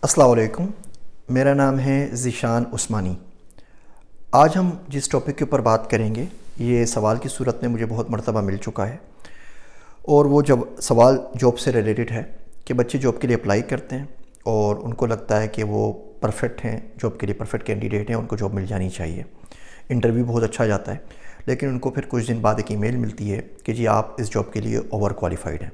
अस्सलाम वालेकुम। मेरा नाम है ज़ीशान उस्मानी। आज हम जिस टॉपिक के ऊपर बात करेंगे ये सवाल की सूरत में मुझे बहुत मर्तबा मिल चुका है, और वो जब सवाल जॉब से रिलेटेड है कि बच्चे जॉब के लिए अप्लाई करते हैं और उनको लगता है कि वो परफेक्ट हैं, जॉब के लिए परफेक्ट कैंडिडेट हैं, उनको जॉब मिल जानी चाहिए। इंटरव्यू बहुत अच्छा जाता है, लेकिन उनको फिर कुछ दिन बाद एक ईमेल मिलती है कि जी आप इस जॉब के लिए ओवर क्वालिफ़ाइड हैं।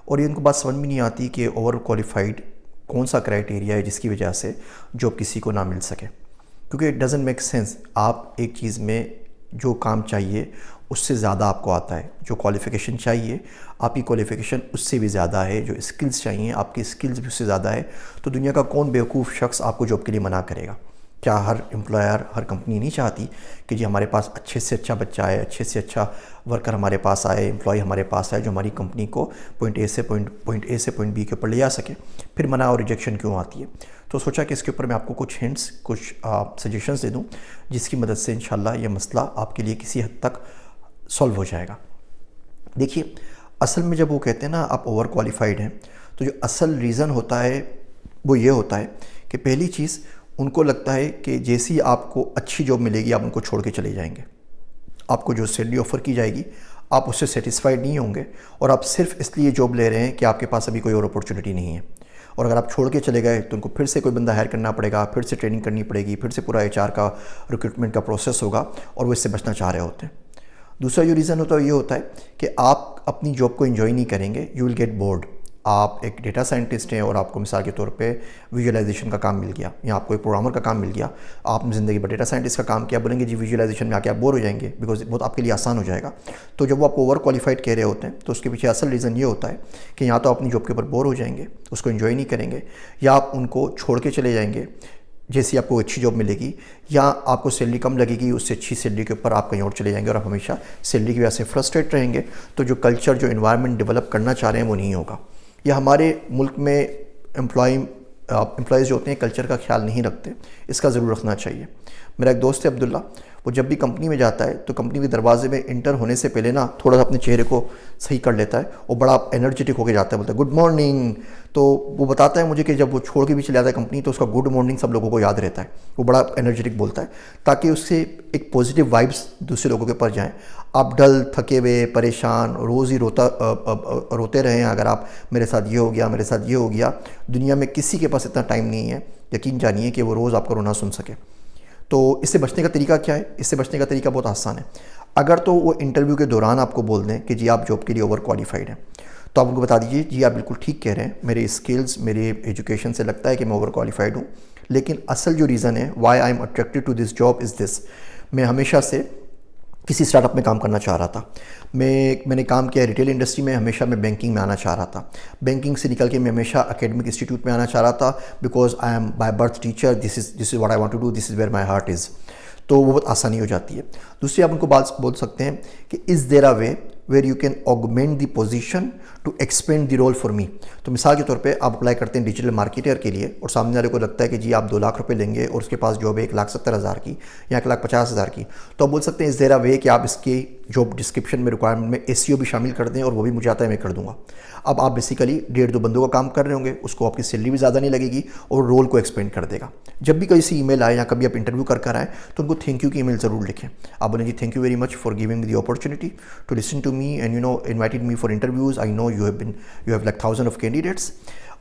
और ये उनको बात समझ में नहीं आती कि ओवर क्वालिफ़ाइड कौन सा क्राइटेरिया है जिसकी वजह से जॉब किसी को ना मिल सके, क्योंकि इट डज़न्ट मेक सेंस। आप एक चीज़ में जो काम चाहिए उससे ज़्यादा आपको आता है, जो क्वालिफ़िकेशन चाहिए आपकी क्वालिफ़िकेशन उससे भी ज़्यादा है, जो स्किल्स चाहिए आपकी स्किल्स भी उससे ज़्यादा है, तो दुनिया का कौन बेवकूफ़ शख्स आपको जॉब के लिए मना करेगा। क्या हर एम्प्लॉयर, हर कंपनी नहीं चाहती कि जी हमारे पास अच्छे से अच्छा बच्चा आए, अच्छे से अच्छा वर्कर हमारे पास आए, एम्प्लॉय हमारे पास आए जो हमारी कंपनी को पॉइंट ए से पॉइंट बी के ऊपर ले जा सके। फिर मना और रिजेक्शन क्यों आती है? तो सोचा कि इसके ऊपर मैं आपको कुछ हिंट्स, कुछ सजेशंस दे दूं जिसकी मदद से इंशाल्लाह ये मसला आपके लिए किसी हद तक सॉल्व हो जाएगा। देखिए, असल में जब वो कहते हैं ना आप ओवर क्वालिफाइड हैं, तो जो असल रीज़न होता है वो ये होता है कि पहली चीज़ उनको लगता है कि जैसी आपको अच्छी जॉब मिलेगी आप उनको छोड़ के चले जाएंगे। आपको जो सैलरी ऑफ़र की जाएगी आप उससे सेटिस्फाइड नहीं होंगे, और आप सिर्फ इसलिए जॉब ले रहे हैं कि आपके पास अभी कोई और अपॉर्चुनिटी नहीं है। और अगर आप छोड़ के चले गए तो उनको फिर से कोई बंदा हायर करना पड़ेगा, फिर से ट्रेनिंग करनी पड़ेगी, फिर से पूरा एचआर का रिक्रूटमेंट का प्रोसेस होगा, और वो इससे बचना चाह रहे होते हैं। दूसरा जो रीज़न होता है ये होता है कि आप अपनी जॉब को एंजॉय नहीं करेंगे, यू विल गेट बोर्ड। आप एक डेटा साइंटिस्ट हैं और आपको मिसाल के तौर पे विजुअलाइजेशन का काम मिल गया या आपको एक प्रोग्रामर का काम मिल गया, आपने ज़िंदगी भर डेटा साइंटिस्ट का काम किया, बोलेंगे जी विजुअलाइजेशन में आके आप बोर हो जाएंगे, बिकॉज बहुत आपके लिए आसान हो जाएगा। तो जब वो आप ओवर क्वालिफाइड कह रहे होते हैं तो उसके पीछे असल रीज़न ये होता है कि या तो अपनी जॉब के ऊपर बोर हो जाएंगे, उसको एंजॉय नहीं करेंगे, या आप उनको छोड़ के चले जाएंगे जैसी आपको अच्छी जॉब मिलेगी, या आपको सैलरी कम लगेगी, उससे अच्छी सैलरी के ऊपर आप कहीं और चले जाएंगे और आप हमेशा सैलरी की वजह से फ्रस्ट्रेट रहेंगे। तो जो कल्चर, जो इन्वायरमेंट डेवलप करना चाह रहे हैं वो नहीं होगा। या हमारे मुल्क में एम्प्लॉयज़ जो होते हैं कल्चर का ख्याल नहीं रखते, इसका ज़रूर रखना चाहिए। मेरा एक दोस्त है अब्दुल्ला, वो जब भी कंपनी में जाता है तो कंपनी के दरवाजे में इंटर होने से पहले ना थोड़ा सा अपने चेहरे को सही कर लेता है और बड़ा एनर्जेटिक होकर जाता है, बोलता है गुड मॉर्निंग। तो वो बताता है मुझे कि जब वो छोड़ के भी चले जाता है कंपनी तो उसका गुड मॉर्निंग सब लोगों को याद रहता है, वो बड़ा एनर्जेटिक बोलता है, ताकि उससे एक पॉजिटिव वाइब्स दूसरे लोगों के ऊपर जाएँ। आप डल, थके हुए, परेशान, रोज़ ही रोते रहें, अगर आप मेरे साथ ये हो गया, मेरे साथ ये हो गया, दुनिया में किसी के पास इतना टाइम नहीं है, यकीन जानिए, कि वो रोज़ आपका रोना सुन सके। तो इससे बचने का तरीका क्या है? इससे बचने का तरीका बहुत आसान है। अगर तो वो इंटरव्यू के दौरान आपको बोल दें कि जी आप जॉब के लिए ओवर क्वालिफाइड हैं, तो आप उनको बता दीजिए जी आप बिल्कुल ठीक कह रहे हैं, मेरे स्किल्स, मेरे एजुकेशन से लगता है कि मैं ओवर क्वालिफाइड हूँ, लेकिन असल जो रीज़न है why I am attracted to this job is this. मैं हमेशा से किसी स्टार्टअप में काम करना चाह रहा था। मैंने काम किया रिटेल इंडस्ट्री में, हमेशा मैं बैंकिंग में आना चाह रहा था। बैंकिंग से निकल के मैं हमेशा एकेडमिक इंस्टीट्यूट में आना चाह रहा था, because I am by birth teacher, this is what I want to do, this is where my heart is. तो वो बहुत आसानी हो जाती है। दूसरी आप उनको बात बोल सकते हैं कि is there a way where you can augment the position to expand the role for me. तो मिसाल के तौर पे आप अप्लाई करते हैं डिजिटल मार्केटर के लिए और सामने वाले को लगता है कि जी आप 2 लाख रुपए लेंगे और उसके पास जॉब है 1,70,000 की या 1,50,000 की, तो आप बोल सकते हैं इस देर वे कि आप इसकी जॉब डिस्क्रिप्शन में, रिक्वायरमेंट में एसईओ भी शामिल कर दें और वो भी मुझे आता है, मैं कर दूंगा। अब आप बेसिकली 1.5-2 बंदों का काम कर रहे होंगे, उसको आपकी सैलरी भी ज़्यादा नहीं लगेगी और रोल को एक्सपेंड कर देगा। जब भी कोई सी ईमेल आए या कभी आप इंटरव्यू कर आए तो उनको थैंक यू की ईमेल ज़रूर लिखें। आप बोलें जी thank you very much for giving the opportunity to listen to me and invited me for interviews. I know you have like 1000 of candidates,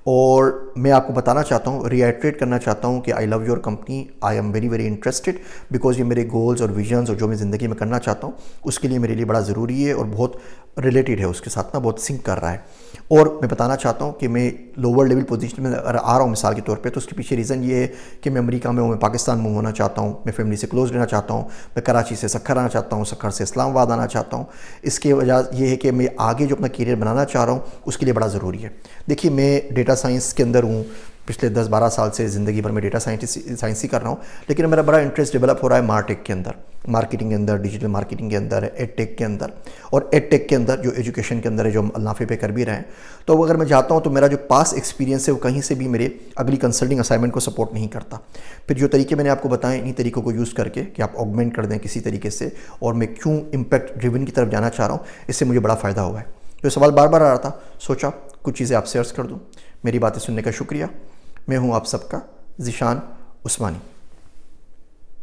और मैं आपको बताना चाहता हूँ, रिएट्रेट करना चाहता हूँ कि I love your company, I am very very interested, because ये मेरे गोल्स और विजन्स और जो मैं ज़िंदगी में करना चाहता हूँ उसके लिए मेरे लिए बड़ा ज़रूरी है और बहुत रिलेटेड है उसके साथ ना, बहुत सिंक कर रहा है। और मैं बताना चाहता हूँ कि मैं लोअर लेवल पोजीशन में अगर आ रहा हूँ मिसाल के तौर पे, तो उसके पीछे रीज़न ये है कि मैं अमेरिका में हूँ, मैं पाकिस्तान मूव होना चाहता हूँ, मैं फैमिली से क्लोज रहना चाहता हूँ, मैं कराची से सक्खर आना चाहता हूँ, सक्खर से इस्लामाबाद आना चाहता हूँ। इसके वजह ये है कि मैं आगे जो अपना करियर बनाना चाह रहा हूँ उसके लिए बड़ा ज़रूरी है। देखिए, मैं डेटा साइंस के अंदर हूँ, पिछले 10-12 साल से ज़िंदगी भर में डेटा साइंस ही कर रहा हूँ, लेकिन मेरा बड़ा इंटरेस्ट डेवलप हो रहा है मार्टेक के अंदर, मार्केटिंग के अंदर, डिजिटल मार्केटिंग के अंदर, एडटेक के अंदर, और एडटेक के अंदर जो एजुकेशन के अंदर है, जो हम अल्नाफे पे कर भी रहे हैं। तो अगर मैं जाता हूँ तो मेरा जो पास एक्सपीरियंस है वो कहीं से भी मेरे अगली कंसल्टिंग असाइनमेंट को सपोर्ट नहीं करता। फिर जो तरीके मैंने आपको बताएं, इन्हीं तरीकों को यूज़ करके कि आप ऑगमेंट कर दें किसी तरीके से, और मैं क्यों इम्पैक्ट ड्रिवन की तरफ जाना चाह रहा हूँ, इससे मुझे बड़ा फ़ायदा हुआ है। तो सवाल बार बार आ रहा था, सोचा कुछ चीज़ें आपसे अर्ज़ कर दूँ। मेरी बातें सुनने का शुक्रिया। मैं हूँ आप सबका ज़ीशान उस्मानी।